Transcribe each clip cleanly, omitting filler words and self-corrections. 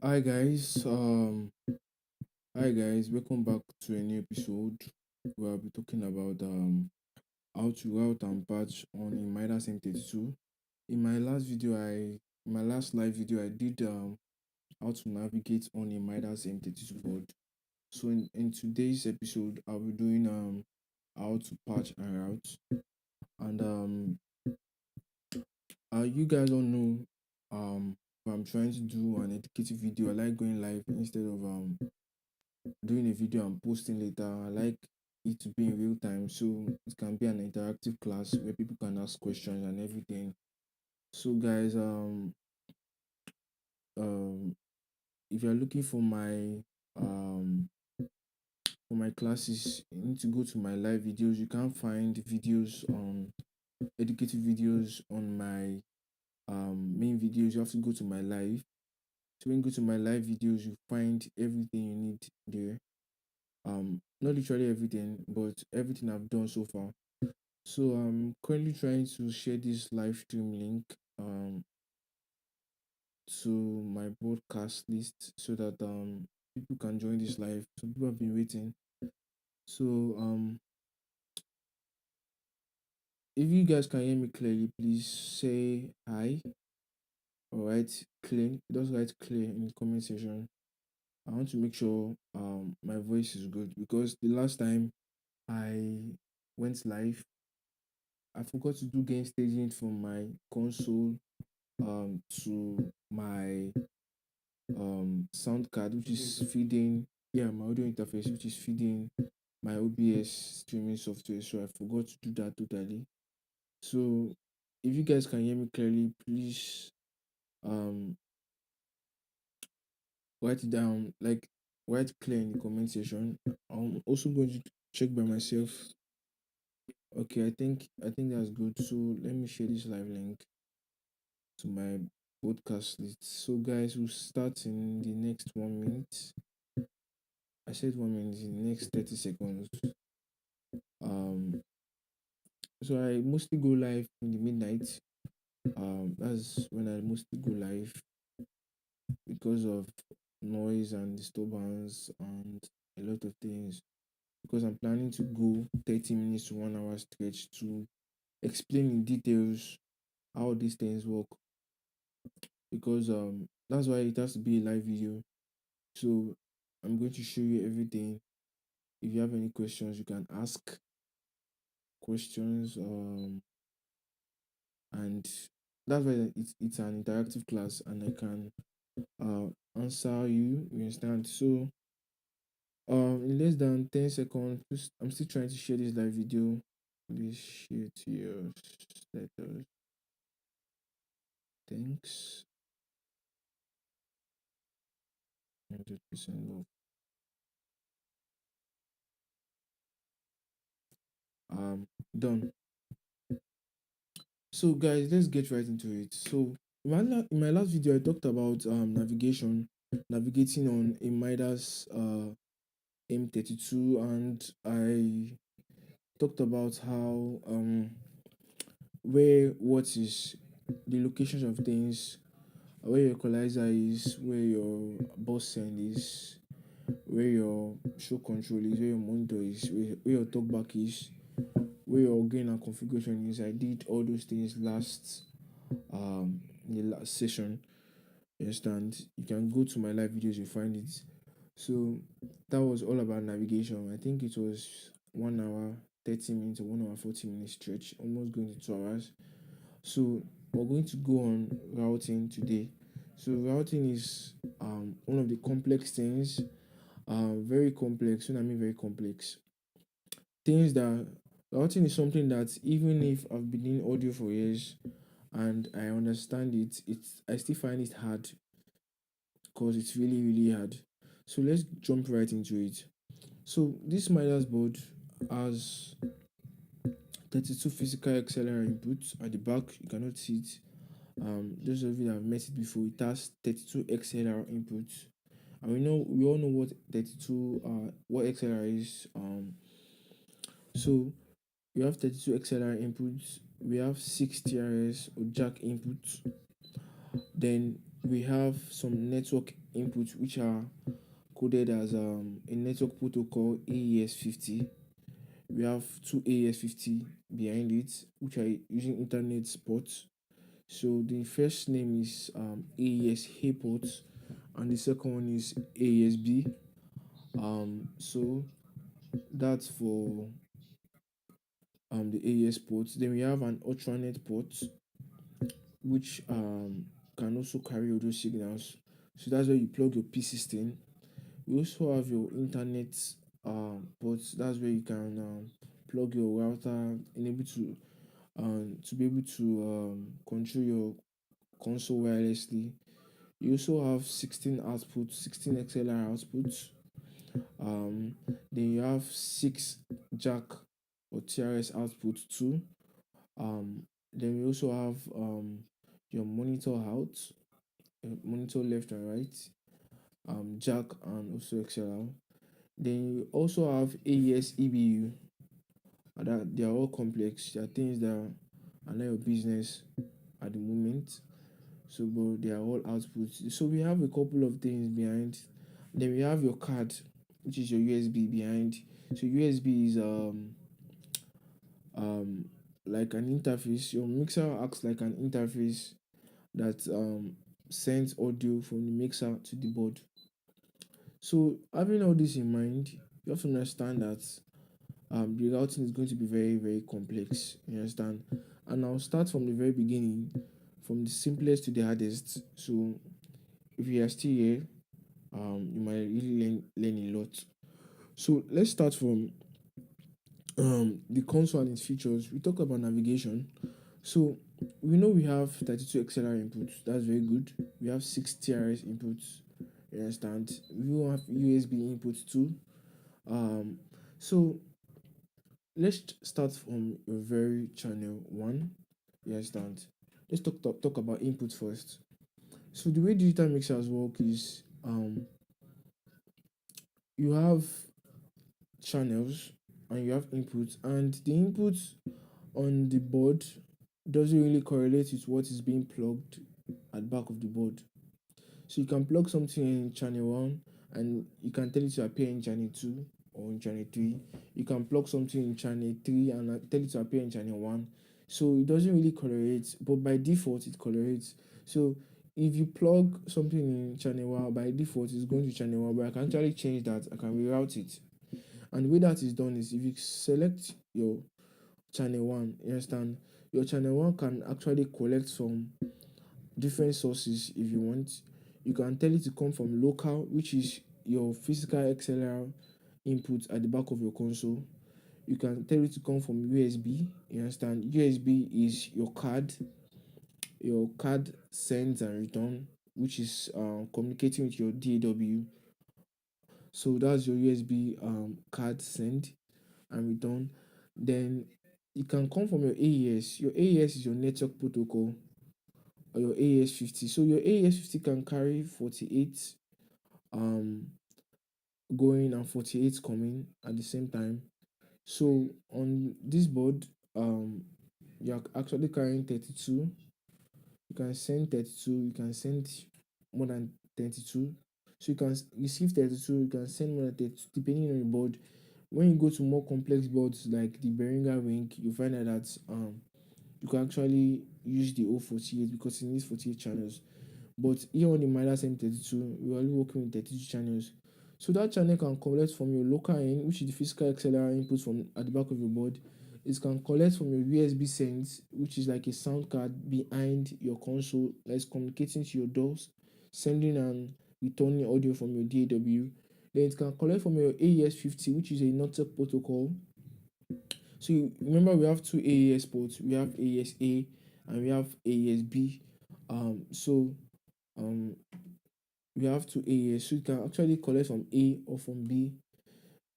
Hi guys, welcome back to a new episode. We'll be talking about how to route and patch on a Midas M32. In my last video, in my last live video, I did how to navigate on a Midas M32 board. So in today's episode, I'll be doing how to patch and route. And you guys all know if I'm trying to do an educative video, I like going live instead of doing a video and posting later. I like it to be in real time, so it can be an interactive class where people can ask questions and everything. So guys, um if you're looking for my classes, you need to go to my live videos. You can't find videos on educative videos on my main videos. You have to go to my live. So when you go to my live videos, you find everything you need there. Not literally everything, but everything I've done so far. So I'm currently trying to share this live stream link to my broadcast list so that people can join this live. Some people have been waiting. So if you guys can hear me clearly, please say hi or write clear. Just write clear in the comment section. I want to make sure my voice is good because the last time I went live, I forgot to do gain staging from my console to my sound card, which is feeding, yeah, my audio interface, which is feeding my OBS streaming software. So I forgot to do that totally. So if you guys can hear me clearly, please um write it down, like write clear in the comment section. I'm also going to check by myself. Okay, I think that's good. So let me share this live link to my podcast list. So guys, we'll start in the next 1 minute. I said 1 minute in the next 30 seconds. Um, so I mostly go live in the midnight. That's when I mostly go live because of noise and disturbance and a lot of things. Because I'm planning to go 30 minutes to 1 hour stretch to explain in details how these things work. Because that's why it has to be a live video. So I'm going to show you everything. If you have any questions, you can ask questions. And that's why it's an interactive class and I can answer you understand. So in less than 10 seconds, I'm still trying to share this live video. Please share to your status. Thanks. 100% love. Done. So guys, let's get right into it. So in my last video I talked about navigating on a Midas M32, and I talked about how where what is the locations of things, where your equalizer is, where your bus send is, where your show control is, where your monitor is, where your talkback is, where your gain and configuration is. I did all those things in the last session. You understand? You can go to my live videos, you find it. So that was all about navigation. I think it was 1 hour 30 minutes or 1 hour 40 minutes stretch, almost going to 2 hours. So we're going to go on routing today. So routing is one of the complex things, very complex. When I mean very complex, things that routing is something that even if I've been in audio for years and I understand it, I still find it hard because it's really really hard. So let's jump right into it. So this Midas board has 32 physical XLR inputs at the back. You cannot see it. Those of you that have met it before, it has 32 XLR inputs, and we all know what 32 what XLR is. So we have 32 XLR inputs. We have 6 TRS or jack inputs. Then We have some network inputs which are coded as a network protocol AES50. We have two AES50 behind it, which are using internet ports. So the first name is AES A port, and the second one is AESB. So that's for the AES port. Then we have an ultranet port, which can also carry audio signals. So that's where you plug your P system. We also have your internet ports. That's where you can plug your router, enable to be able to control your console wirelessly. You also have 16 outputs, 16 XLR outputs. Um, then you have six jack or TRS outputs too. Then we also have your monitor out, monitor left and right, jack and also XLR. Then you also have AES EBU. That they are all complex. They are things that are not your business at the moment. So, but they are all outputs. So we have a couple of things behind. Then we have your card, which is your USB behind. So USB is um like an interface. Your mixer acts like an interface that sends audio from the mixer to the board. So having all this in mind, you have to understand that the routing is going to be very, very complex. You understand? And I'll start from the very beginning, from the simplest to the hardest. So if you are still here, you might really learn a lot. So let's start from the console and its features. We talk about navigation. So we know we have 32 XLR inputs. That's very good. We have 6 TRS inputs. You understand? We will have USB inputs too. Um, so let's start from your very channel one. You understand? Let's talk about input first. So the way digital mixers work is you have channels and you have inputs, and the inputs on the board doesn't really correlate with what is being plugged at the back of the board. So you can plug something in channel 1 and you can tell it to appear in channel 2 or in channel 3. You can plug something in channel 3 and tell it to appear in channel 1. So it doesn't really correlate, but by default it correlates. So if you plug something in channel 1, by default it's going to channel 1, but I can actually change that. I can reroute it. And the way that is done is if you select your channel 1, you understand, your channel 1 can actually collect from different sources if you want. You can tell it to come from local, which is your physical XLR input at the back of your console. You can tell it to come from USB. You understand? USB is your card. Your card sends and return, which is communicating with your DAW. So that's your USB card send and return. Then it can come from your AES. Your AES is your network protocol, or your AES50. So your AES50 can carry 48 um going and 48 coming at the same time. So on this board, you're actually carrying 32. You can send 32, you can send more than 32. So you can receive 32, you can send more than 32 depending on your board. When you go to more complex boards like the Behringer ring, you find out that you can actually use the 048 because it needs 48 channels. But here on the Midas M32, we're only working with 32 channels. So that channel can collect from your local end, which is the physical XLR input from at the back of your board. It can collect from your USB sends, which is like a sound card behind your console that's communicating to your DAWs, sending and returning audio from your DAW. Then it can collect from your AES50, which is a network protocol. So remember we have two AES ports. We have AES-A and we have AES-B. So um we have two AES, so you can actually collect from A or from B.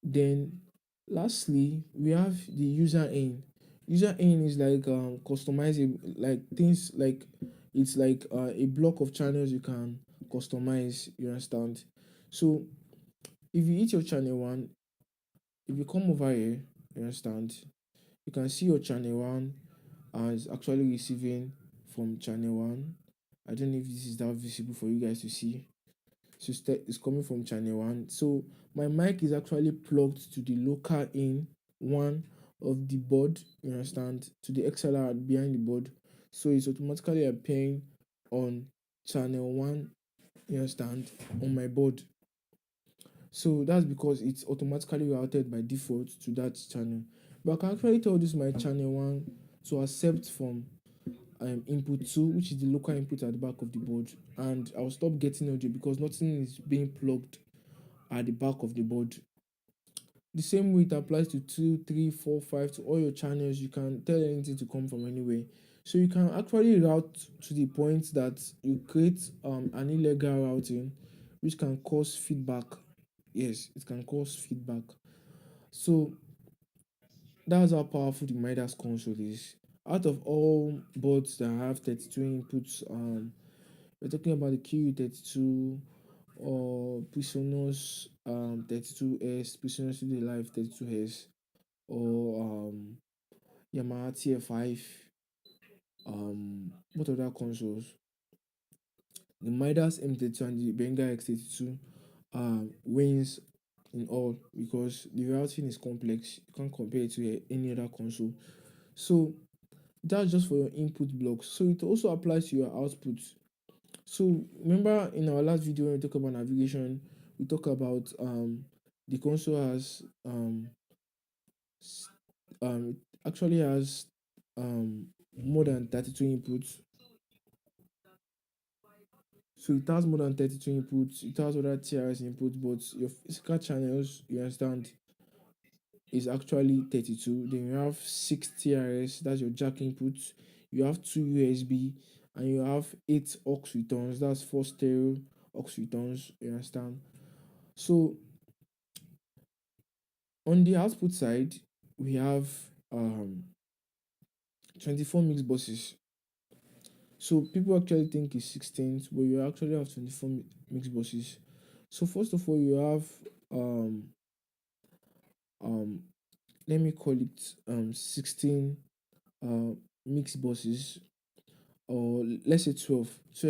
Then lastly, we have the user in. User in is like customizable, like things like it's like a block of channels you can customize. You understand? So if you hit your channel 1, if you come over here, you understand, you can see your channel 1 as actually receiving from channel 1 I don't know if this is that visible for you guys to see. So it's coming from channel one. So my mic is actually plugged to the local in one of the board, you understand, to the XLR behind the board. So it's automatically appearing on channel one, you understand, on my board. So that's because it's automatically routed by default to that channel. But I can actually tell this my channel one to accept from input 2, which is the local input at the back of the board, and I'll stop getting audio because nothing is being plugged at the back of the board. The same way it applies to 2, 3, 4, 5, to all your channels. You can tell anything to come from anywhere. So you can actually route to the point that you create an illegal routing, which can cause feedback. Yes, it can cause feedback. So that's how powerful the Midas console is. Out of all boards that have 32 inputs, we're talking about the QU32 or Presonus 32S, Presonus the Live 32S, or Yamaha TF5. What other consoles? The Midas M32 and the Behringer X32 wins in all because the routing is complex. You can't compare it to any other console. So that's just for your input blocks. So it also applies to your output. So remember in our last video when we talk about navigation, we talk about the console has it actually has more than 32 inputs. So it has more than 32 inputs, it has other TRS inputs, but your physical channels, you understand, is actually 32. Then you have 6 TRS, that's your jack inputs. You have 2 USB, and you have 8 aux returns, that's 4 stereo aux returns, you understand. So on the output side, we have 24 mix buses. So people actually think it's 16, but you actually have 24 mix buses. So first of all, you have um um let me call it 16 uh mix buses, or let's say 12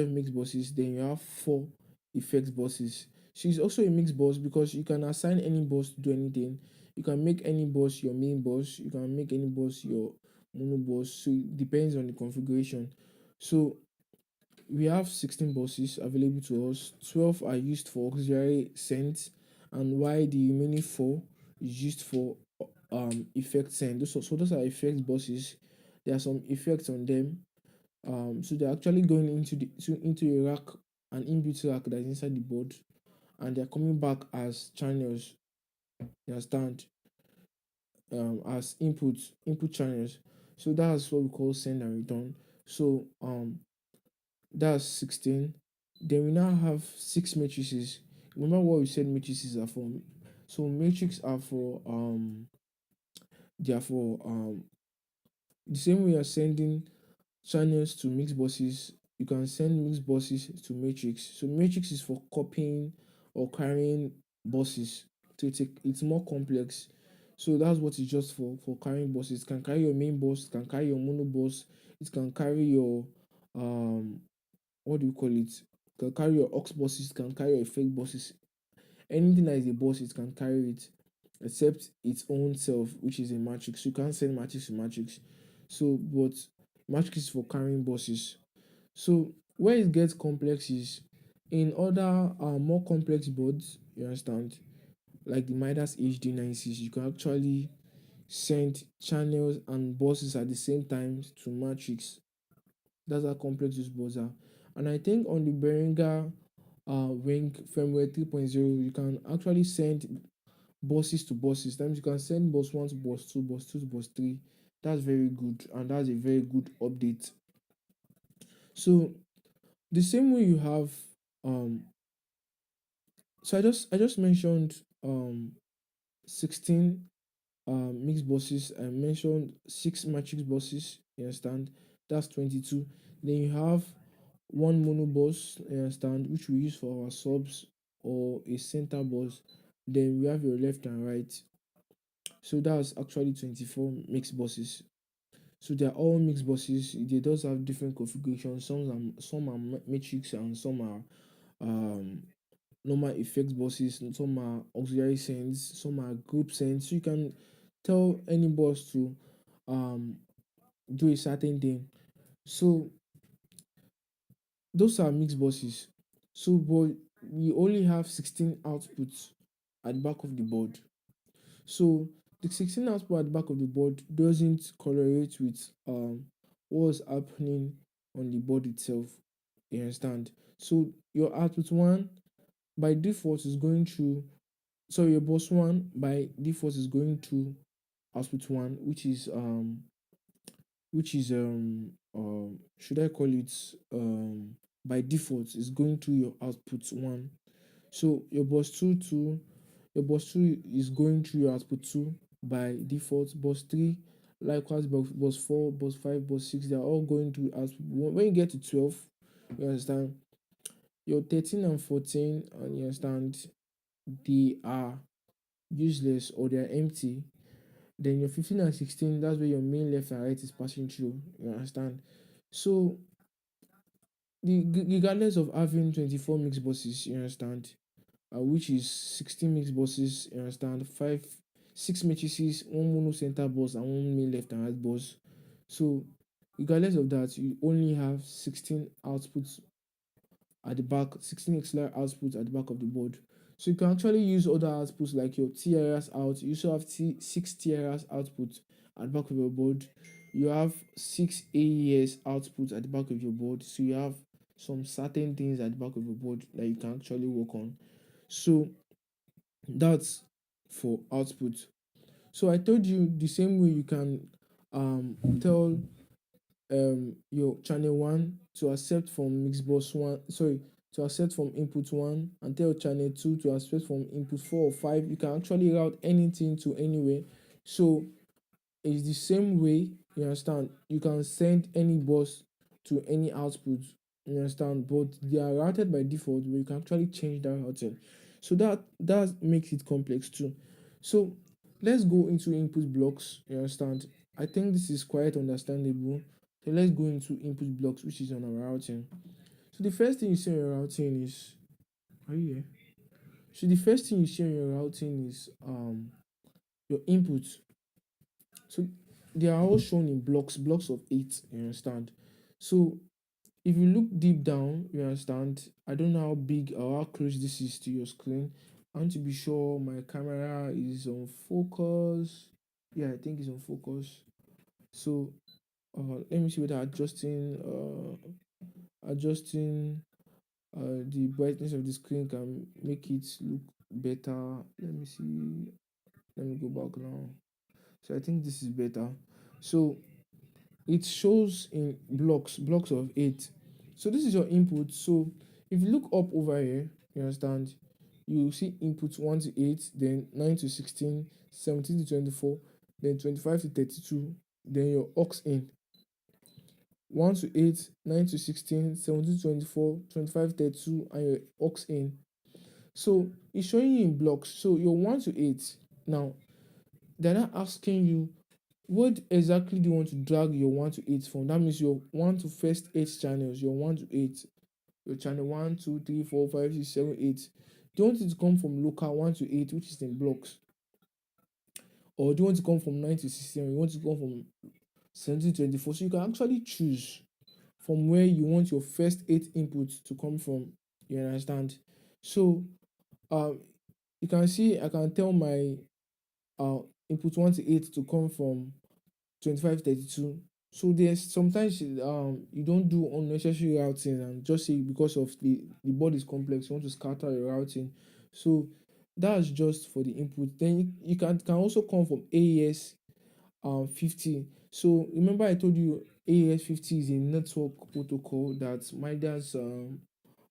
mix buses. Then you have 4 effects buses. So it's also a mix bus because you can assign any bus to do anything. You can make any bus your main bus, you can make any bus your mono bus, so it depends on the configuration. So we have 16 buses available to us. 12 are used for auxiliary send, and while the remaining 4 is used for effect send. Those are effect buses. There are some effects on them. So they're actually going into a rack, an inbuilt rack that's inside the board, and they're coming back as channels. You understand? As input channels. So that's what we call send and return. So that's 16. Then we now have 6 matrices. Remember what we said matrices are for? So matrix are for they are for the same way you're sending channels to mix buses, you can send mix buses to matrix. So matrix is for copying or carrying buses. So it's more complex. So that's what it's just for carrying buses. It can carry your main bus, it can carry your mono bus, it can carry your what do you call it? It can carry your aux buses, it can carry your fake buses. Anything that is a bus, it can carry it, except its own self, which is a matrix. You can't send matrix to matrix. So, but matrix is for carrying buses. So where it gets complex is in other more complex boards, you understand, like the Midas HD96, you can actually send channels and buses at the same time to matrix. That's how complex these boards are. And I think on the Behringer Ring firmware 3.0, you can actually send buses to buses. Times you can send bus 1 to bus 2, bus 2 to bus 3. That's very good, and that's a very good update. So the same way you have so I just mentioned 16 mixed buses. I mentioned 6 matrix buses, you understand, that's 22. Then you have one mono bus, you understand, which we use for our subs, or a center bus. Then we have your left and right, so that's actually 24 mixed buses. So they are all mixed buses. They does have different configurations. Some are matrix and some are um normal effects buses, and some are auxiliary sends, some are group sends. So you can tell any bus to um do a certain thing. So those are mixed buses. So but we only have 16 outputs at the back of the board. So the 16 output at the back of the board doesn't correlate with what's happening on the board itself. You understand? So your output one by default is going through, sorry, your bus one by default is going to output one, should I call it by default is going to your output one. So your bus two is going to your output two by default. Bus three, likewise, bus four, bus five, bus six, they are all going to output. When you get to 12, you understand, your 13 and 14, and you understand, they are useless or they are empty. Then your 15 and 16, that's where your main left and right is passing through. You understand? So regardless of having 24 mixed buses, you understand, which is 16 mixed buses, you understand, six matrices, one mono center bus, and one main left and right bus. So regardless of that, you only have 16 outputs at the back, 16 auxiliary outputs at the back of the board. So you can actually use other outputs like your TRS out. You also have six TRS outputs at the back of your board. You have six AES outputs at the back of your board. So you have some certain things at the back of your board that you can actually work on. So that's for output. So I told you the same way you can tell your channel one to accept from mix bus one, sorry, to accept from input one, and tell channel two to accept from input four or five. You can actually route anything to anywhere. So it's the same way, you understand, you can send any bus to any output, you understand, but they are routed by default, but you can actually change that routing. So that makes it complex too. So let's go into input blocks, you understand. I think this is quite understandable. So let's go into input blocks, which is on our routing. So the first thing you see on your routing is, are you here? So the first thing you see on your routing is your input. So they are all shown in blocks of eight, you understand. So if you look deep down, you understand, I don't know how big or how close this is to your screen. I want to be sure my camera is on focus. Yeah, I think it's on focus. So let me see whether adjusting the brightness of the screen can make it look better. Let me see. Let me go back now. So I think this is better. So it shows in blocks of eight. So this is your input. So if you look up over here, you understand, you see input 1 to 8, then 9 to 16, 17 to 24, then 25 to 32, then your aux in 1 to 8, 9 to 16, 17 to 24, 25 to 32, and your aux in. So it's showing you in blocks. So your 1 to 8, now they're not asking you what exactly do you want to drag your 1 to 8 from. That means your 1 to first 8 channels, your 1 to 8, your channel 1, 2, 3, 4, 5, 6, 7, 8. Do you want it to come from local 1 to 8, which is in blocks? Or do you want to come from 9 to 16, or you want to come from 17 to 24? So you can actually choose from where you want your first 8 inputs to come from. You understand? So um you can see I can tell my input 1 to 8 to come from 25 32. So there's sometimes you don't do unnecessary routing and just say because of the board is complex, you want to scatter your routing. So that's just for the input. Then you can also come from AES 50. So remember I told you AES 50 is a network protocol that Midas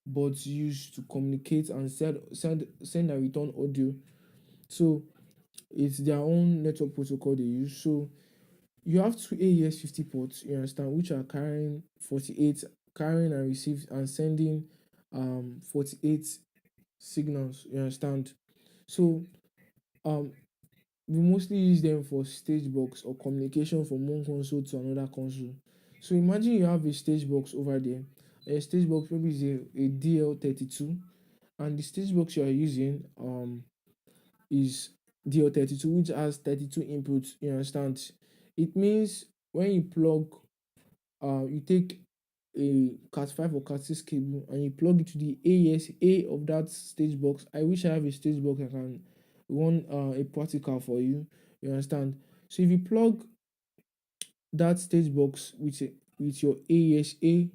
boards use to communicate and send and return audio. So it's their own network protocol they use. So you have two AES 50 ports, you understand, which are carrying 48, carrying and receive and sending 48 signals, you understand. So um we mostly use them for stage box or communication from one console to another console. So imagine you have a stage box over there. A stage box maybe is a DL32, and the stage box you are using is DL32, which has 32 inputs. You understand? It means when you plug, you take a Cat 5 or Cat 6 cable and you plug it to the ASA of that stage box. I wish I have a stage box I can run a practical for you. You understand? So if you plug that stage box with your ASA,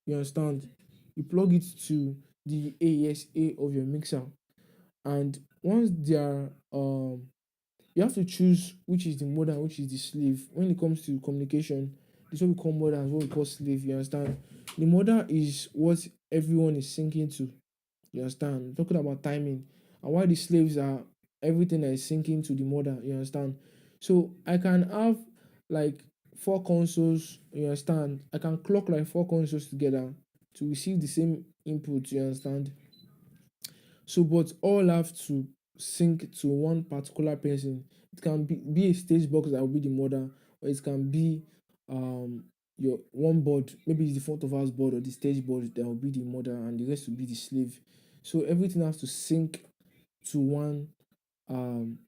you understand? You plug it to the ASA of your mixer, and once they are you have to choose which is the mother and which is the slave. When it comes to communication, this is what we call mother and what we call slave. You understand? The mother is what everyone is syncing to. You understand? Talking about timing, and why the slaves are everything that is syncing to the mother. You understand? So I can have like four consoles. You understand? I can clock like four consoles together to receive the same input. You understand? So, but all have to sync to one particular person. It can be a stage box that will be the mother, or it can be your one board, maybe it's the front of house board or the stage board that will be the mother, and the rest will be the slave. So everything has to sync to um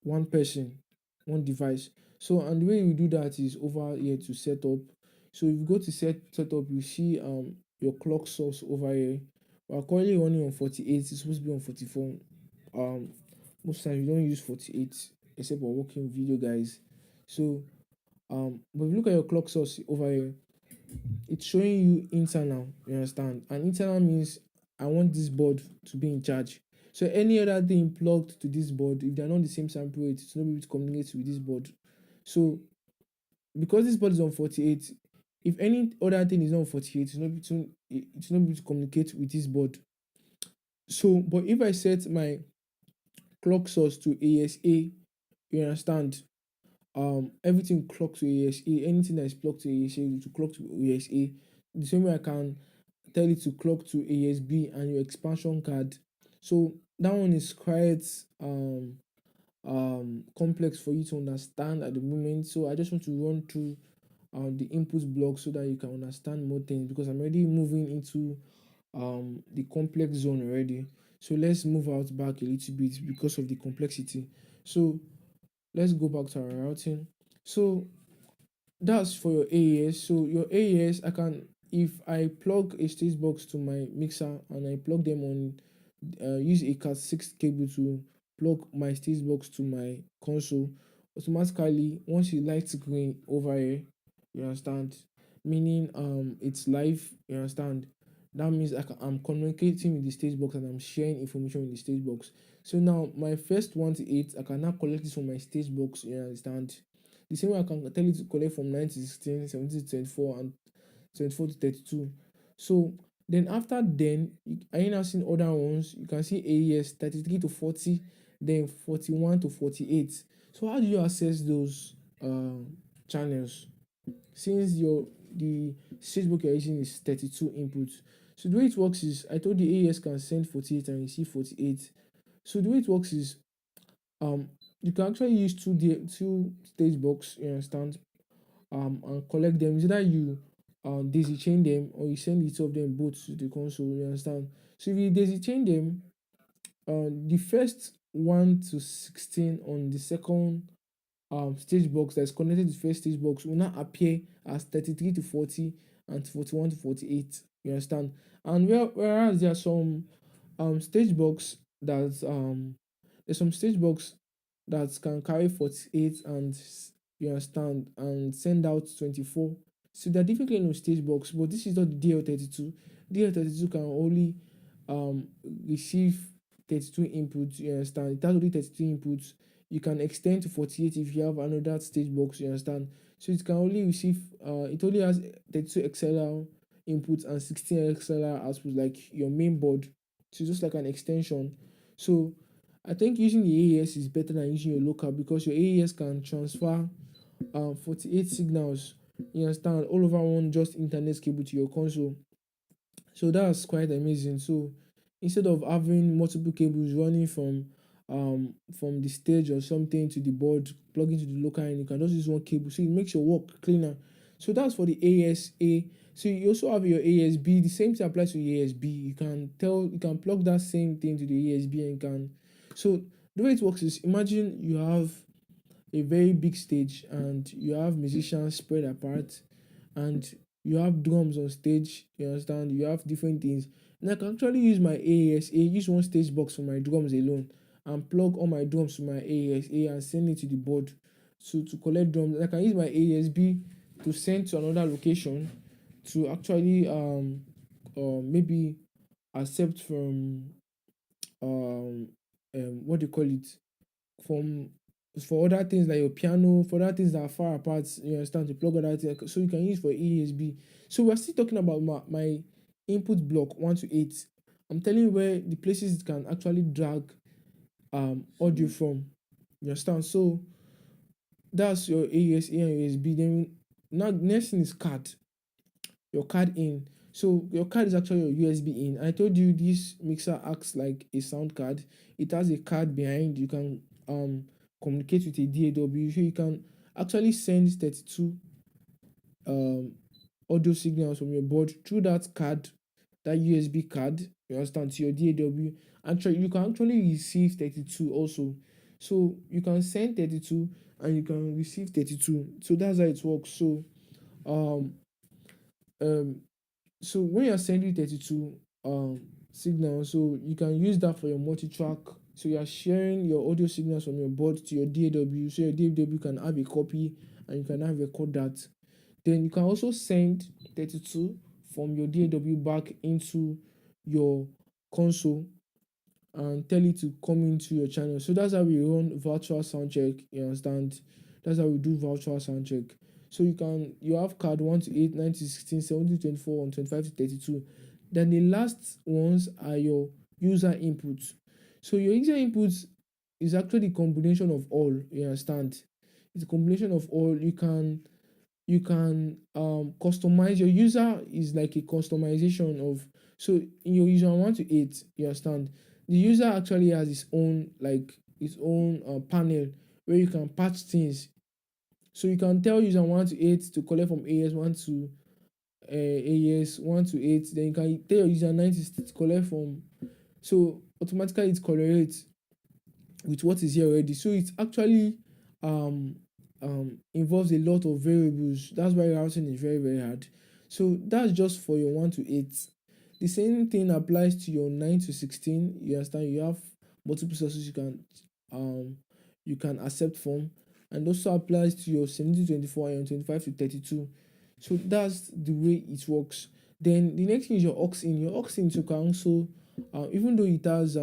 one person, one device. So and the way you do that is over here to set up. So if you go to setup, you see your clock source over here. We're currently running on 48, it's supposed to be on 44. Um Most times you don't use 48 except for working video guys. So but if you look at your clock source over here, it's showing you internal, you understand? And internal means I want this board to be in charge. So any other thing plugged to this board, if they're not the same sample rate, it's not able to communicate with this board. So because this board is on 48, if any other thing is not on 48, it's not able to communicate with this board. So but if I set my clock source to ASA, you understand? Everything clocks to ASA. Anything that is plugged to ASA to clock to ASA. The same way I can tell it to clock to ASB and your expansion card. So that one is quite complex for you to understand at the moment. So I just want to run through the input block so that you can understand more things, because I'm already moving into the complex zone already. So let's move out back a little bit because of the complexity. So let's go back to our routing. So that's for your AES. So your AES, I can, if I plug a stage box to my mixer and I plug them on, use a Cat 6 cable to plug my stage box to my console, automatically once you light green over here, you understand, meaning it's live. You understand? That means I'm communicating with the stage box and I'm sharing information with the stage box. So now my first 1 to 8, I can now collect this from my stage box. You understand? The same way I can tell you to collect from 9 to 16, 17 to 24, and 24 to 32. So then after then, are you now seeing other ones? You can see AES 33 to 40, then 41 to 48. So how do you access those channels? Since the switchboard you're using is 32 inputs. So the way it works is, I told the AES can send 48 and receive 48. So the way it works is you can actually use two stage box, you understand, and collect them. It's either you daisy chain them or you send the two of them both to the console, you understand. So if you daisy chain them, the first 1 to 16 on the second stage box that is connected to the first stage box will now appear as 33 to 40 and 41 to 48. You understand? And whereas there are some stage box that there's some stage box that can carry 48 and you understand and send out 24. So they're different kind of stage box, but this is not the DL32. DL32 can only receive 32 inputs. You understand? It has only 32 inputs. You can extend to 48 if you have another stage box. You understand? So it can only receive it only has 32 XLR inputs and 16 XLR outputs, like your main board. So it's just like an extension. So I think using the AES is better than using your local, because your AES can transfer 48 signals, you understand, all over one just internet cable to your console. So that's quite amazing. So instead of having multiple cables running from from the stage or something to the board, plug into the local, and you can just use one cable, so it makes your work cleaner. So that's for the ASA. So you also have your ASB. The same thing applies to ASB. You can plug that same thing to the ASB, and can. So the way it works is, imagine you have a very big stage and you have musicians spread apart, and you have drums on stage, you understand, you have different things. And I can actually use my ASA, use one stage box for my drums alone, and plug all my drums to my ASA and send it to the board, so to collect drums. And I can use my ASB to send to another location to actually maybe accept from what do you call it, from for other things like your piano, for other things that are far apart, you understand, to plug other things, so you can use for ESB. So we're still talking about my input block 1 to 8. I'm telling you where the places it can actually drag audio from. You understand? So that's your ASA and USB. Then now next thing is card. Your card in. So your card is actually your USB in. I told you this mixer acts like a sound card. It has a card behind. You can communicate with a DAW. So you can actually send 32 um audio signals from your board through that card, that USB card, you understand, to your DAW. Actually, you can actually receive 32 also. So you can send 32 and you can receive 32. So that's how it works. Um um so when you're sending 32 signals, so you can use that for your multi-track. So you are sharing your audio signals from your board to your DAW, so your DAW can have a copy and you can have record that. Then you can also send 32 from your DAW back into your console and tell it to come into your channel. So that's how we run virtual sound check. You understand? That's how we do virtual sound check. So you have card 1 to 8, 9 to 16, 17 to 24, and 25 to 32. Then the last ones are your user inputs. So your user inputs is actually a combination of all. You understand? It's a combination of all. You can customize your user, is like a customization of. So in your user 1 to 8, you understand, the user actually has its own panel where you can patch things. So you can tell user 1 to 8 to collect from AS1 to AS1 to 8. Then you can tell your user 9 to collect from. So automatically it correlates with what is here already. So it actually um involves a lot of variables. That's why routing is very, very hard. So that's just for your 1 to 8. The same thing applies to your 9 to 16. You understand, you have multiple sources you can accept from, and also applies to your 17 to 24 and 25 to 32. So that's the way it works. Then the next thing is your aux in. Your aux in, you can also even though it has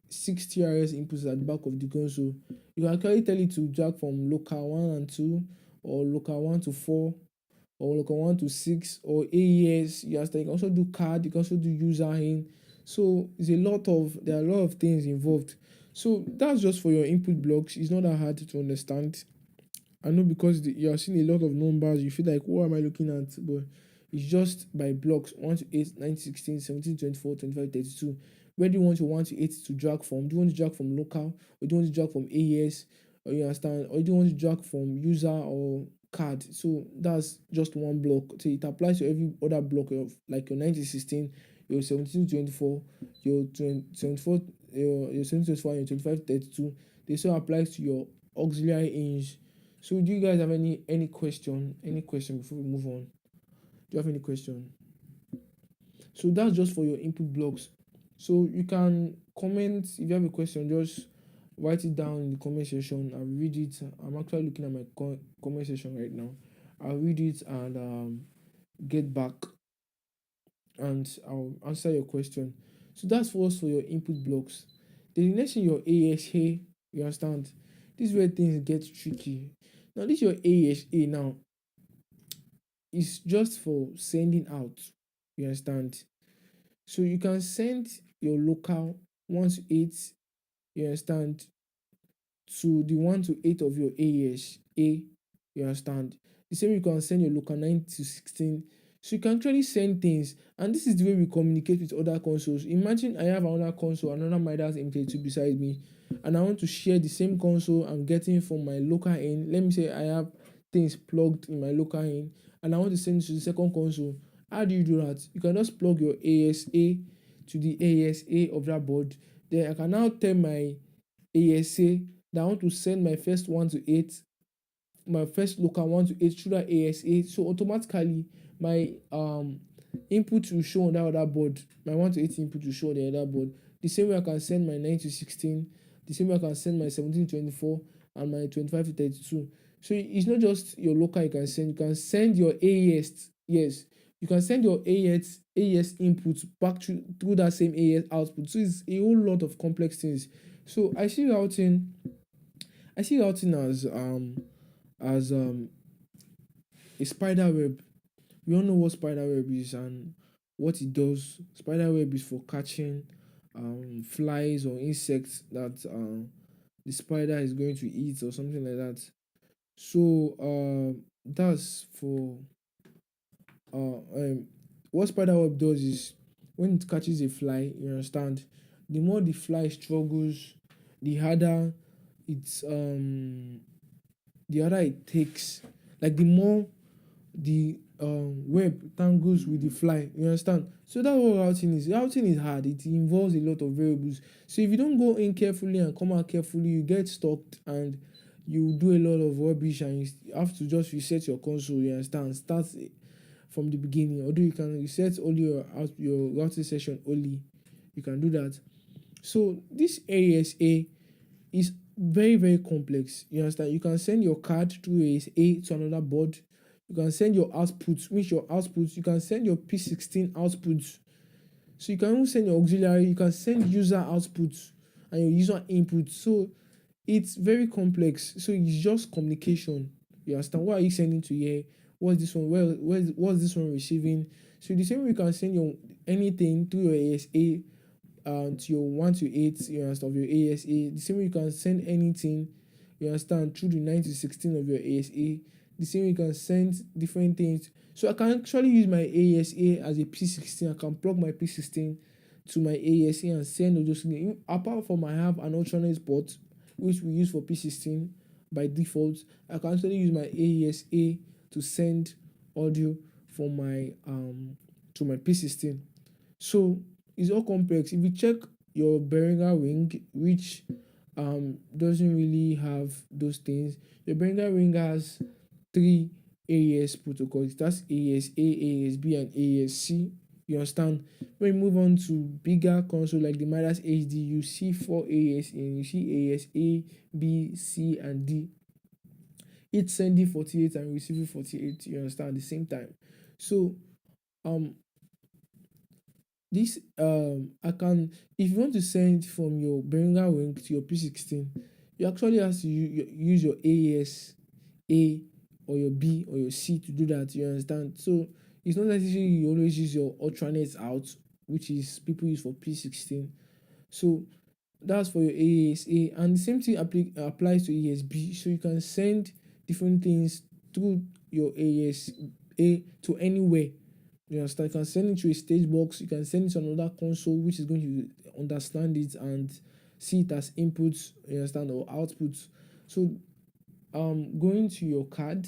6 TRS inputs at the back of the console, you can actually tell it to drag from local 1 and 2, or local 1 to 4, or local 1 to 6, or AES. You can also do card, you can also do user in. So there are a lot of things involved. So that's just for your input blocks. It's not that hard to understand. I know, because you are seeing a lot of numbers, you feel like, what am I looking at? But it's just by blocks 1 to 8, 9 to 16, 17 to 24, 25, 32. Where do you want your 1 to 8 to drag from? Do you want to drag from local, or do you want to drag from AES? Or you understand? Or do you want to drag from user or card? So that's just one block. So it applies to every other block of, like your 9 to 16, your 17 to 24, your 24, your 17 to 24, and your 25 to 32. This also applies to your auxiliary ins. So do you guys have any question? Any question before we move on? Do you have any question? So that's just for your input blocks. So you can comment if you have a question. Just write it down in the comment section. I'll read it. I'm actually looking at my comment section right now. I'll read it and get back, and I'll answer your question. So that's for us for your input blocks. Then the next thing, your ASA. You understand? This is where things get tricky. Now this your ASA now is just for sending out. You understand? So you can send your local 1 to 8, you understand, to the 1 to 8 of your ASA. You understand? The same, you can send your local 9 to 16 So you can actually send things, and this is the way we communicate with other consoles. Imagine I have another console, another Midas M32 beside me, and I want to share the same console I'm getting from my local in. Let me say I have things plugged in my local in, and I want to send it to the second console. How do you do that? You can just plug your ASA to the ASA of that board. Then I can now tell my ASA that I want to send my first 1 to 8, my first local 1 to 8 through that ASA. So automatically my input will show on that other board. My 1 to 8 input will show on the other board. The same way I can send my 9 to 16, the same way I can send my 17 to 24 and my 25 to 32. So it's not just your local you can send your AES. Yes, you can send your AES input back through that same AES output. So it's a whole lot of complex things. So I see routing as a spider web. We all know what spider web is and what it does. Spider web is for catching flies or insects that the spider is going to eat or something like that. So that's for what spider web does is when it catches a fly, you understand, the more the fly struggles, the harder it's the harder it takes. Like the more the web tangles with the fly, you understand. So that's what routing is. Routing is hard. It involves a lot of variables. So if you don't go in carefully and come out carefully, you get stuck and you do a lot of rubbish, and you have to just reset your console, you understand, start from the beginning. Although you can reset only your routing session only, you can do that. So this ASA is very very complex, you understand. You can send your card through ASA to another board. You can send your outputs, which your outputs, you can send your P16 outputs. So you can even send your auxiliary, you can send user outputs and your user input. So it's very complex. So it's just communication. You understand? What are you sending to here? What's this one? What's this one receiving? So the same way you can send your anything through your ASA to your 1 to 8, you understand, of your ASA. The same way you can send anything, you understand, through the 9 to 16 of your ASA. The same way you can send different things. So I can actually use my ASA as a P16. I can plug my P16 to my ASA and send those things. Apart from I have an alternate port which we use for P16 by default, I can actually use my ASA to send audio from my to my P16. So it's all complex. If you check your Behringer ring, which doesn't really have those things, your Behringer ring has 3 AES protocols. That's AES-A, AES-B, and AES-C. You understand? When you move on to bigger console like the Midas HD, you see 4 AES in, you see AES-A, B, C, and D. Each sending 48 and receiving 48, you understand, at the same time. So this I can, if you want to send from your Behringer ring to your P16, you actually have to use your AES A or your B or your C to do that, you understand. So it's not necessary you always use your alternates out, which is people use for P16. So that's for your AES-A, and the same thing applies to AES-B. So you can send different things through your AES-A to anywhere. You understand? You can send it to a stage box, you can send it to another console which is going to understand it and see it as inputs, you understand, or outputs. So going to your card,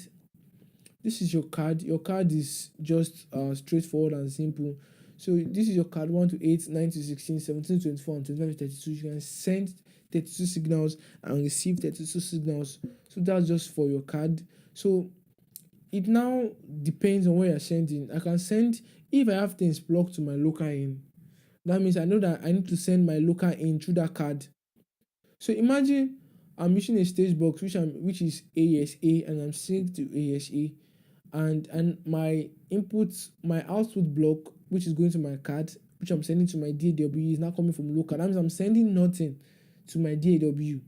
this is your card. Your card is just straightforward and simple. So this is your card 1 to 8, 9 to 16, 17 to 24, and 25 to 32. You can send 32 signals and receive 32 signals. So that's just for your card. So it now depends on what you're sending. I can send, if I have things plugged to my local in, that means I know that I need to send my local in through that card. So imagine I'm using a stage box which is ASA, and I'm synced to ASA, and my output block, which is going to my card, which I'm sending to my DAW, is now coming from local. That means I'm sending nothing to my DAW.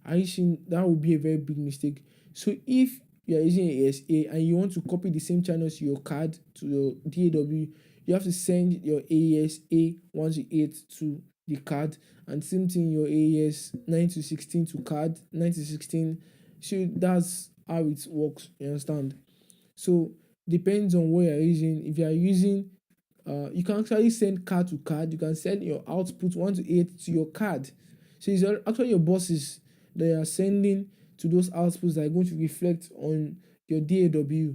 I think that would be a very big mistake. So if you are using ASA and you want to copy the same channels to your card, to your DAW, you have to send your ASA 1 to 8 to the card, and same thing your AES 9 to 16 to card, 9 to 16. So that's how it works, you understand. So depends on what you're using. If you are using, you can actually send card to card. You can send your output 1 to 8 to your card. So it's actually your bosses that you are sending to those outputs that are going to reflect on your DAW.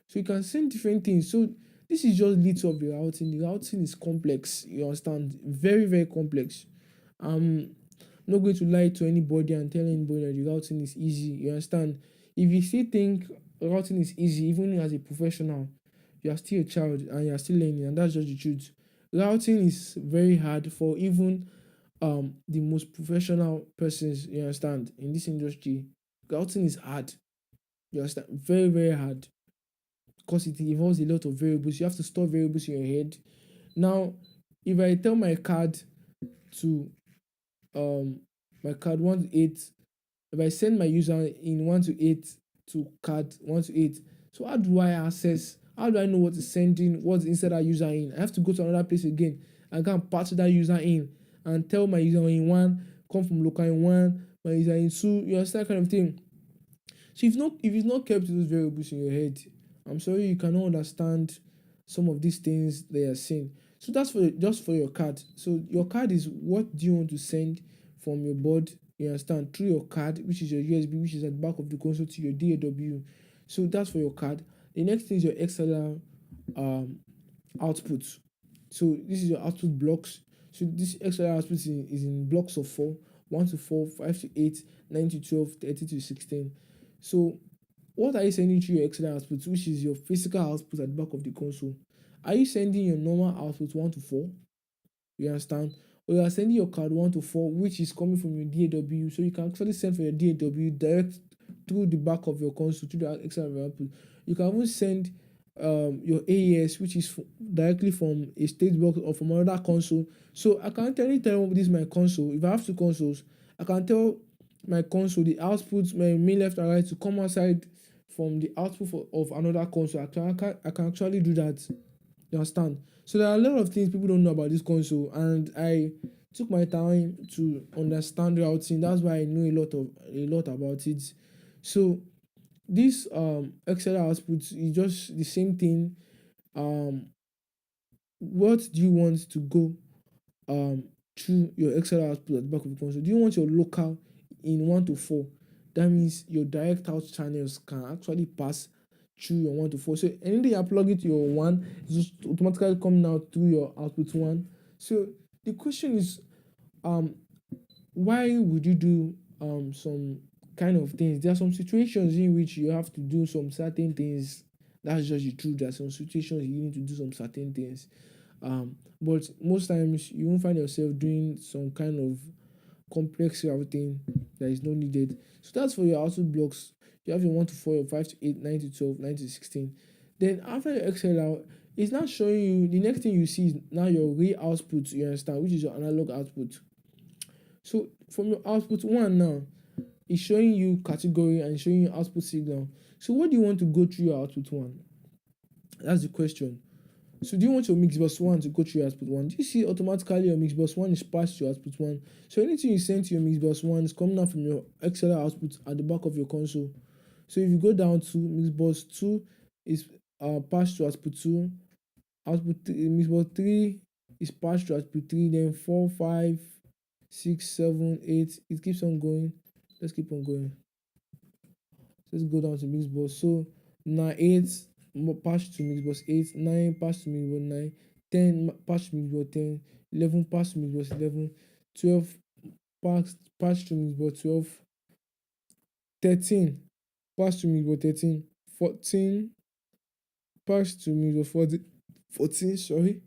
So you can send different things. So this is just little of the routing. The routing is complex. You understand? Very, very complex. I'm not going to lie to anybody and tell anybody that the routing is easy. You understand? If you still think routing is easy, even as a professional, you are still a child and you are still learning, and that's just the truth. Routing is very hard for even the most professional persons, you understand, in this industry. Routing is hard. You understand? Very, very hard because it involves a lot of variables. You have to store variables in your head. Now, if I tell to um my card 1 to 8, if I send my user in 1 to 8 to card 1 to 8, so how do I know what is sending, what's inside that user in? I have to go to another place again and go and patch that user in and tell my user in one, come from local in one, my user in two, you understand, that kind of thing. So if you've not kept those variables in your head, I'm sorry you cannot understand some of these things they are saying. So that's for just for your card. So your card is what do you want to send from your board, you understand, through your card, which is your USB, which is at the back of the console, to your DAW. So that's for your card. The next thing is your XLR output. So this is your output blocks. So this XLR output is in blocks of 4, 1 to 4, 5 to 8, 9 to 12, 30 to 16. So what are you sending through your XLR output, which is your physical output at the back of the console? Are you sending your normal output 1 to 4? You understand? Or you are sending your card 1 to 4, which is coming from your DAW. So you can actually send from your DAW direct through the back of your console to the XLR output. You can even send your AES, which is directly from a stage box or from another console. So I can tell this is my console. If I have two consoles, I can tell my console the output, my main left and right, to come outside from the output of another console. I can actually do that. You understand? So there are a lot of things people don't know about this console, and I took my time to understand routing. That's why I know a lot about it. So this XLR output is just the same thing. What do you want to go um through your XLR output at the back of the console? Do you want your local in 1 to 4? That means your direct out channels can actually pass through your 1 to 4. So anything you plug it to your 1 is just automatically coming out through your output 1. So the question is, why would you do some kind of things? There are some situations in which you have to do some certain things. That's just the truth. There are some situations you need to do some certain things. But most times you won't find yourself doing some kind of complex routing that is not needed. So that's for your output blocks. You have your 1 to 4, your 5 to 8, 9 to 12, 9 to 16. Then after your XLR, it's not showing you, the next thing you see is now your real output, you understand, which is your analog output. So from your output 1 now, it's showing you category and showing you output signal. So what do you want to go through your output 1? That's the question. So do you want your mix bus 1 to go through your output 1? Do you see automatically your mix bus 1 is passed to your output 1? So anything you send to your mix bus 1 is coming out from your XLR output at the back of your console. So if you go down to mix bus 2 is passed to output 2, output 3, mix bus 3 is passed to output 3, then 4, 5, 6, 7, 8. It keeps on going. Let's keep on going. Let's go down to mix bus. So now 8 pass to mix bus 8, 9 pass to mix bus 9, 10 pass to mix bus 10, 11 pass to mix bus 11, 12 pass to mix bus 12, 13 pass to mix bus 13, 14 pass to mix bus 14, sorry.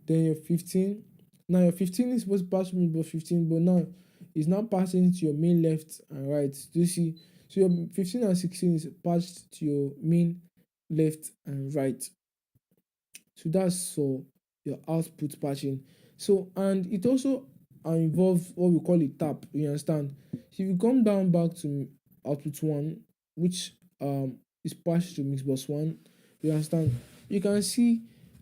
Then your 15. Now your 15 is supposed to pass to mix bus 15, but now it's not passing to your main left and right. Do you see? So your 15 and 16 is passed to your main left and right. So that's for your output patching. So and it also involves what we call a tap. You understand? So if you come down back to output 1, which is patched to mix bus 1, you understand? You can see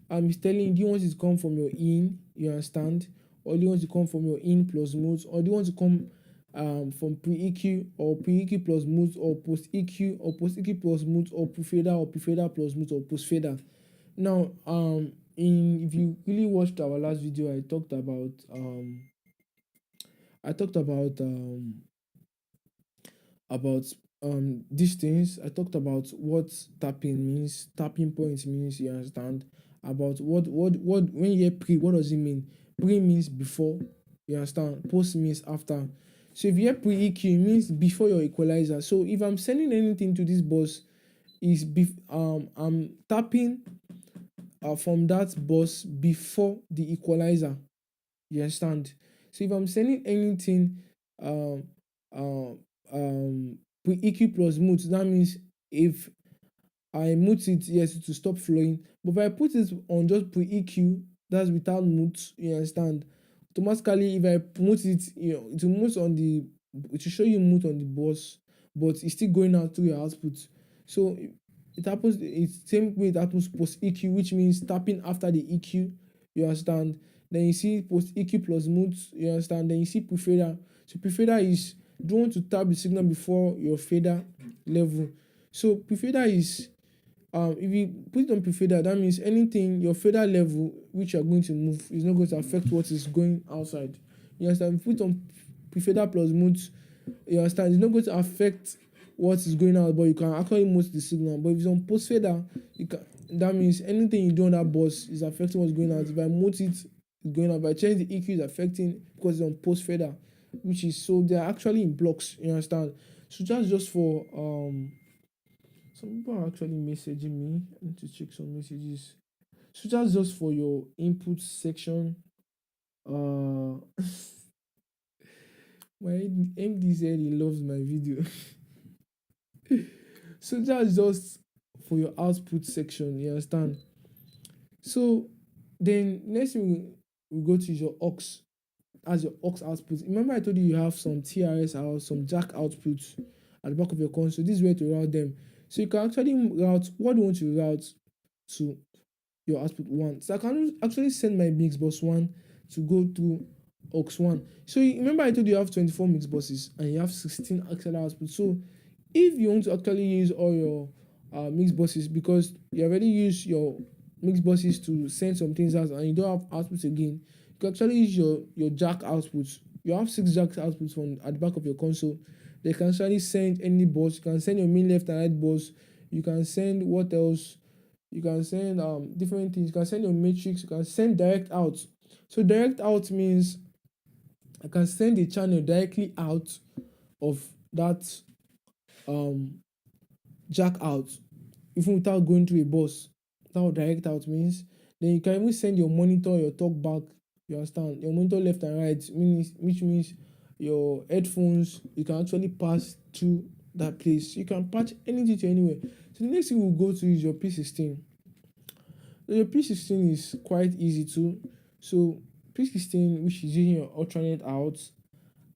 it's telling you, do you want it to come from your in, you understand? Or do you want to come from your in plus modes, or do you want to come from pre-EQ or pre-EQ plus mute or post-EQ or post-EQ plus mute or pre-fader or pre-fader plus mute or post-fader. Now, in if you really watched our last video, I talked about these things. I talked about what tapping means, tapping points means, you understand? About what when you hear pre, what does it mean? Pre means before, you understand? Post means after. So if you hear pre EQ, it means before your equalizer. So if I'm sending anything to this bus, I'm tapping from that bus before the equalizer. You understand? So if I'm sending anything um um pre EQ plus mute, that means if I mute it, yes, to stop flowing. But if I put it on just pre EQ, that's without mute, you understand? Automatically, if I mute it, it will mute on the, it will show you mute on the bus, but it's still going out through your output. So it happens, it's same way it happens post EQ, which means tapping after the EQ, you understand? Then you see post EQ plus mute, you understand? Then you see prefader. So prefader is, do you want to tap the signal before your fader level? So prefader is, if you put it on prefader, that means anything your fader level which you are going to move is not going to affect what is going outside. You understand? If you put on prefader plus mute, you understand, it's not going to affect what is going out, but you can actually mute the signal. But if it's on post fader, you can, that means anything you do on that bus is affecting what's going out. If I mute it, it's going out. If I change the EQ, it's affecting because it's on post fader, which is, so they're actually in blocks. You understand? So that's just for some people are actually messaging me. I need to check some messages. So that's just for your input section. Uh, my MD said he loves my video. So that's just for your output section. You understand? So then next thing we go to your aux as your aux output. Remember I told you you have some TRS out, some jack outputs at the back of your console. This is where to route them. So you can actually route what do you want to route to your output one. So I can actually send my mix bus one to go through aux one. So remember I told you have 24 mix buses and you have 16 XLR outputs. So if you want to actually use all your mix buses, because you already use your mix buses to send some things out and you don't have outputs again, you can actually use your jack outputs. You have 6 jack outputs from at the back of your console. They can actually send any bus. You can send your main left and right bus. You can send what else? You can send different things. You can send your matrix. You can send direct out. So direct out means I can send the channel directly out of that jack out, even without going through a bus. That's what direct out means. Then you can even send your monitor, your talk back. You understand? Your monitor left and right means, which means your headphones, you can actually pass through that place. You can patch anything to anywhere. So the next thing we'll go to is your P16. So your P16 is quite easy too. So P16, which is using your alternate out,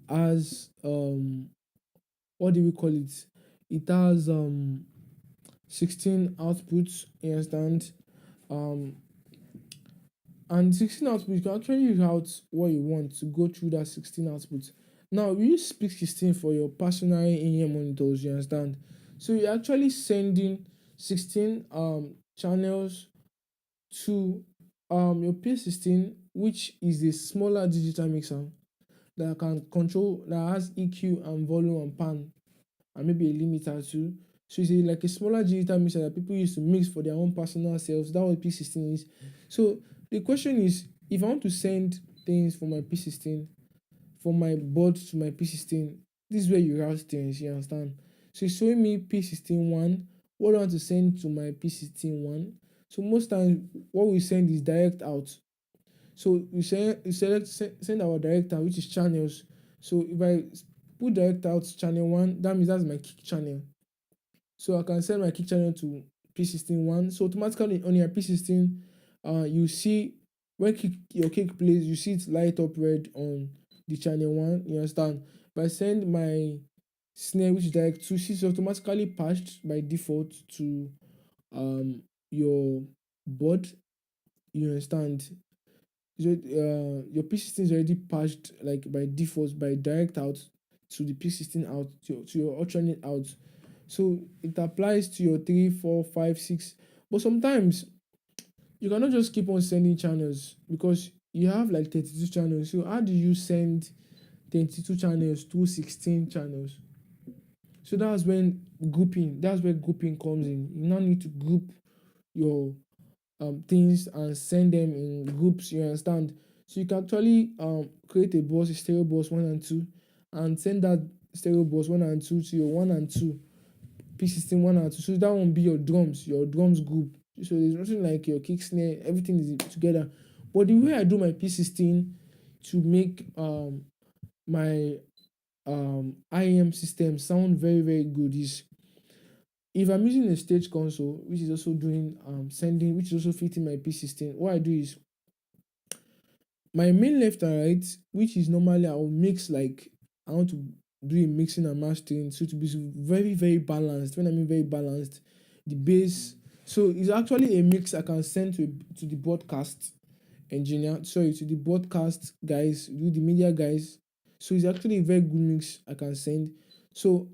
has what do we call it? It has 16 outputs, you understand? Um and 16 outputs, you can actually route what you want to go through that 16 outputs. Now we use P16 for your personal in-ear monitors, you understand? So you're actually sending 16 channels to your P16, which is a smaller digital mixer that can control, that has EQ and volume and pan and maybe a limiter too. So it's like a smaller digital mixer that people use to mix for their own personal selves. That's what P16 is. So the question is, if I want to send things from my P16, from my board to my P16, this is where you route things, you understand? So it's showing me P16 one, what I want to send to my P16 one. So most times what we send is direct out. So send our direct out, which is channels. So if I put direct out channel one, that means that's my kick channel. So I can send my kick channel to P16 one. So automatically on your P16, you see when your kick plays, you see it light up red on the channel one. You understand? If I send my snare, which is direct to, see, it's automatically patched by default to your board. You understand? So, your P16 is already patched like by default by direct out to the P16 out, to your alternate out. So it applies to your 3, 4, 5, 6. But sometimes you cannot just keep on sending channels because you have like 32 channels. So how do you send 22 channels to 16 channels? So that's where grouping comes in. You now need to group your things and send them in groups, you understand? So you can actually create a bus, a stereo bus 1 and 2, and send that stereo bus 1 and 2 to your 1 and 2 P16 1 and 2. So that won't be your drums group. So there's nothing like your kick snare, everything is together. But the way I do my P16 to make my IM system sound very, very good is, if I'm using a stage console, which is also doing sending, which is also fitting my P16, what I do is my main left and right, which is normally I will mix, like I want to do a mixing and mastering, so to be very, very balanced. When I mean very balanced, the bass. So it's actually a mix I can send to the broadcast engineer, sorry, to the broadcast guys, with the media guys. So it's actually a very good mix I can send. So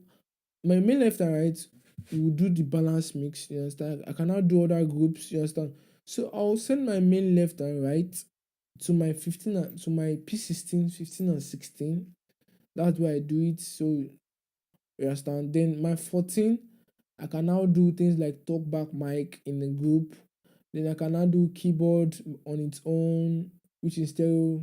my main left and right will do the balance mix, you understand? I can now do other groups, you understand? So I'll send my main left and right to my 15 and to my P16, 15 and 16. That's why I do it. So you understand? Then my 14, I can now do things like talk back mic in the group. Then I can now do keyboard on its own, which is stereo,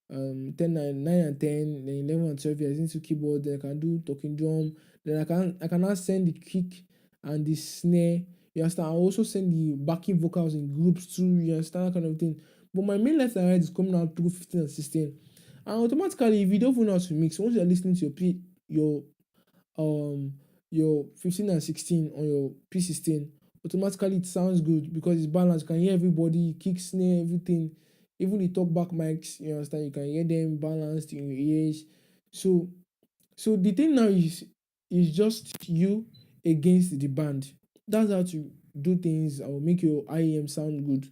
10 and 9 and 10, then 11 and 12 years into keyboard. Then I can do talking drum. Then I can now send the kick and the snare. You understand? I also send the backing vocals in groups too. You understand, that kind of thing. But my main left and right is coming out through 15 and 16. And automatically, if you don't even know how to mix, once you're listening to um your 15 and 16 on your P16, automatically it sounds good because it's balanced. You can hear everybody, kick, snare, everything. Even the talkback mics, you understand, you can hear them balanced in your ears. So the thing now is just you against the band. That's how to do things or make your IEM sound good.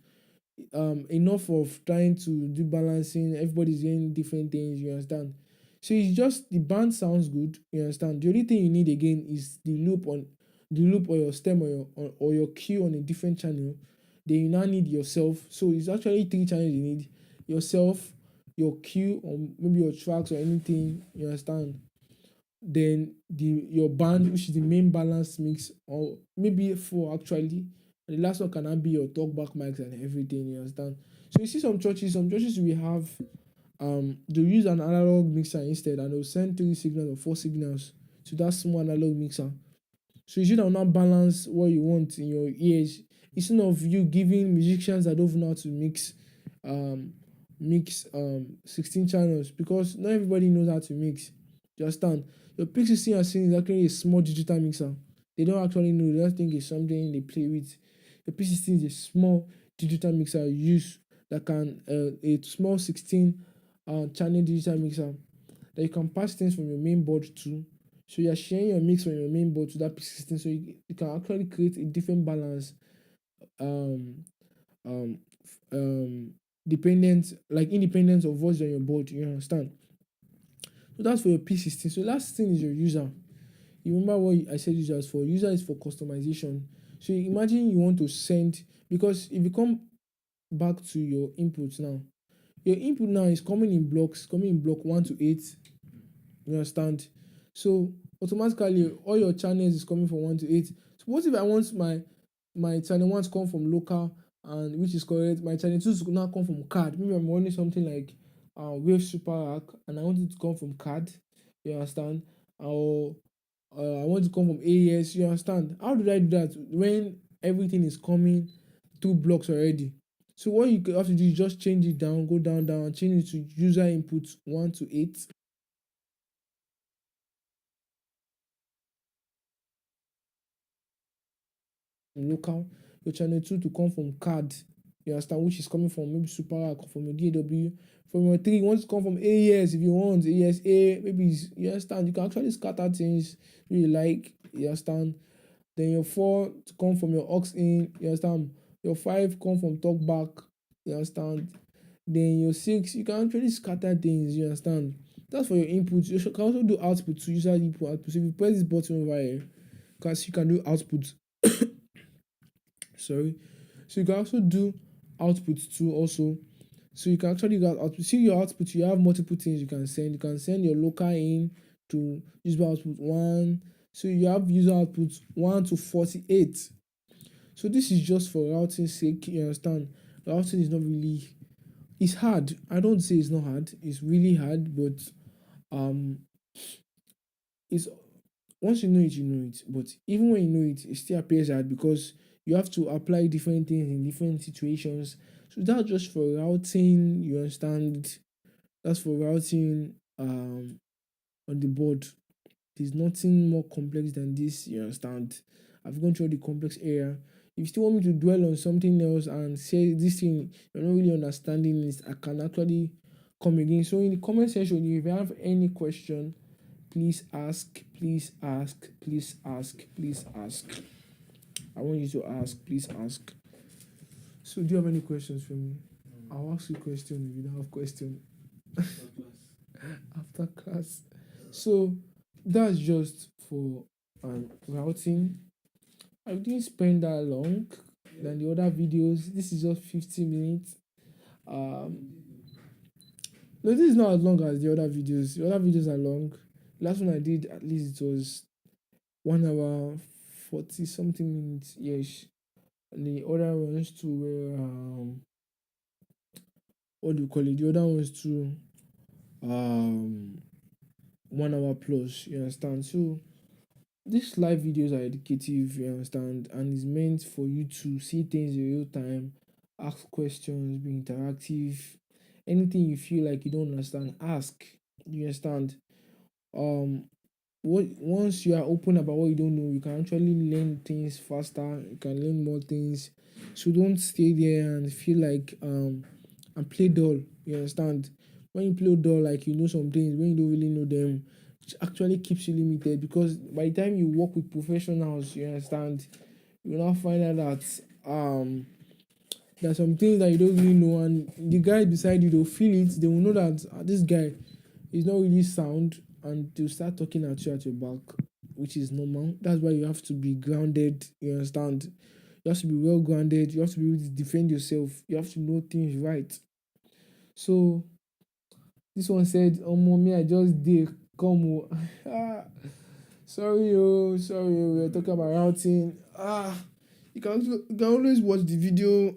Enough of trying to do balancing, everybody's hearing different things, you understand? So it's just the band sounds good, you understand? The only thing you need again is the loop or your stem or your cue on a different channel. Then you now need yourself. So it's actually three channels you need: yourself, your cue, or maybe your tracks or anything, you understand? Then your band, which is the main balance mix, or maybe four actually. And the last one can now be your talkback mics and everything, you understand? So you see some churches will have they'll use an analog mixer instead, and they'll send three signals or four signals to that small analog mixer. So you should now balance what you want in your ears, instead of you giving musicians that don't know how to um mix 16 channels, because not everybody knows how to mix. You understand? Your P16 are seeing is actually a small digital mixer. They don't actually know, they just think it's something they play with. The P16 is a small digital mixer you use that can a small 16 channel digital mixer that you can pass things from your main board to. So you're sharing your mix from your main board to that P16, so you can actually create a different balance, um um dependent, like independent of what's on your board, you understand? So that's for your P16. So last thing is your user. You remember what I said user is for? User is for customization. So imagine you want to send, because if you come back to your inputs now, your input now is coming in blocks, coming in block 1 to 8. You understand? So automatically all your channels is coming from 1 to 8. So what if I want my channel 1 to come from local, and which is correct, my channel 2 to now come from card? Maybe I'm running something like Wave Super Rack, and I want it to come from card. You understand? Or I want to come from AES. You understand? How did I do that when everything is coming 2 blocks already? So what you have to do is just change it down, go down, down, and change it to user input 1 to 8. Local, your channel 2 to come from card. You understand? Which is coming from maybe Super Rack, from your DAW. From your 3, you want to come from AES if you want. AES, maybe you understand? You can actually scatter things you like. You understand? Then your 4 to come from your aux in, you understand? Your 5 come from talk back, you understand? Then your 6, you can actually scatter things, you understand? That's for your input. You can also do output to user input output. So if you press this button over here, because you can do output. Sorry. So you can also do output too also. So you can actually get output. See your output, you have multiple things you can send. You can send your local in to user output 1. So you have user output 1 to 48. So this is just for routing sake, you understand? Routing is not really, it's hard. I don't say it's not hard, it's really hard, but um it's once you know it, you know it. But even when you know it, it still appears hard because you have to apply different things in different situations. So that's just for routing, you understand? That's for routing on the board. There's nothing more complex than this, you understand? I've gone through the complex area. If you still want me to dwell on something else and say this thing you're not really understanding this, I can actually come again. So in the comment section, if you have any question, please ask, please ask, please ask, please ask. I want you to ask, please ask. So do you have any questions for me? I'll ask you a question if you don't have question. After class. So that's just for routing. I didn't spend that long than the other videos. This is just 15 minutes. No, this is not as long as the other videos. The other videos are long. Last one I did, at least it was 1 hour 40 something minutes. Yes. And the other ones too were what do you call it? The other ones too 1 hour plus, you understand? So these live videos are educative, you understand, and it's meant for you to see things in real time, ask questions, be interactive. Anything you feel like you don't understand, ask. You understand? Um, what once you are open about what you don't know, you can actually learn things faster. You can learn more things. So don't stay there and feel like and play dull. You understand? When you play dull, like you know some things, when you don't really know them, it actually keeps you limited because by the time you work with professionals, you understand, you now find out that there's some things that you don't really know, and the guy beside you they'll feel it, they will know that this guy is not really sound, and they'll start talking at you at your back, which is normal. That's why you have to be grounded, you understand? You have to be well grounded, you have to be able to defend yourself, you have to know things right. So this one said, oh mommy, I just did come. Sorry, sorry, we are talking about routing. You can always watch the video